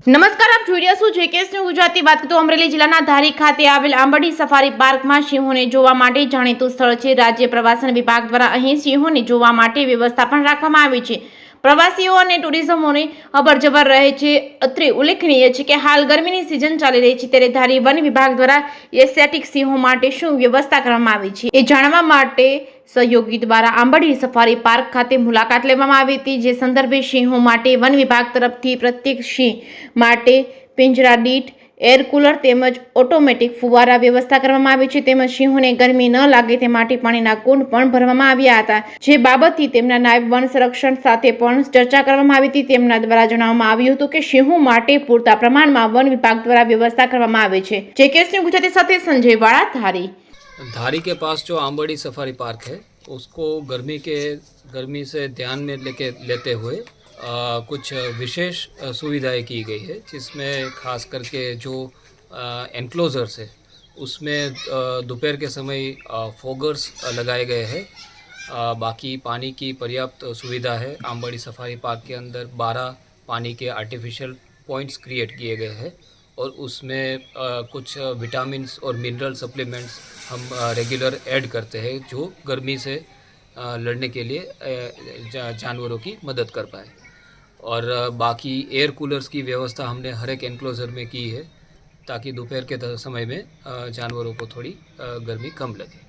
નમસ્કાર, આપ જોઈ રહ્યા છો જેકેએસ ન્યૂઝ ગુજરાતી. વાત તો અમરેલી જિલ્લાના ધારી ખાતે આવેલ આંબરડી સફારી પાર્કમાં સિંહોને જોવા માટે જાણીતું સ્થળ છે. રાજ્ય પ્રવાસન વિભાગ દ્વારા અહીં સિંહોને જોવા માટે વ્યવસ્થા પણ રાખવામાં આવી છે. પ્રવાસીઓ અને ટુરિઝમોને અવરજવર રહે છે. અત્રે ઉલ્લેખનીય છે કે હાલ ગરમીની સિઝન ચાલી રહી છે, ત્યારે ધારી વન વિભાગ દ્વારા એશિયાટિક સિંહો માટે શું વ્યવસ્થા કરવામાં આવી છે એ જાણવા માટે સહયોગી દ્વારા આંબરડી સફારી પાર્ક ખાતે મુલાકાત લેવામાં આવી હતી. જે સંદર્ભે સિંહો માટે વન વિભાગ તરફથી પ્રત્યેક સિંહ માટે પિંજરા દીઠ એર કુલર તેમજ ઓટોમેટિક ફુવારા વ્યવસ્થા કરવામાં આવી છે. તેમજ સિંહોને ગરમી ન લાગે તે માટે પાણીના કુંડ પણ ભરવામાં આવ્યા હતા. જે બાબતથી તેમના નાયબ વન સંરક્ષણ સાથે પણ ચર્ચા કરવામાં આવી હતી. તેમના દ્વારા જણાવવામાં આવ્યું હતું કે સિંહો માટે પૂરતા પ્રમાણમાં વન વિભાગ દ્વારા व्यवस्था કરવામાં આવે છે. જેકેએસ ન્યૂઝ ગુજરાતી સાથે संजय वाड़ा, धारी. धारी के पास जो आंबरडी सफारी पार्क है उसको गर्मी से ध्यान में लेते हुए कुछ विशेष सुविधाएं की गई है, जिसमें खास करके जो एनक्लोजर्स है उसमें दोपहर के समय फॉगर्स लगाए गए हैं. बाकी पानी की पर्याप्त सुविधा है. आंबरडी सफारी पार्क के अंदर 12 पानी के आर्टिफिशियल पॉइंट्स क्रिएट किए गए हैं और उसमें कुछ विटामिन्स और मिनरल सप्लीमेंट्स हम रेगुलर ऐड करते हैं, जो गर्मी से लड़ने के लिए जानवरों की मदद कर पाए. और बाकी एयर कूलर्स की व्यवस्था हमने हर एक एनक्लोजर में की है, ताकि दोपहर के समय में जानवरों को थोड़ी गर्मी कम लगे.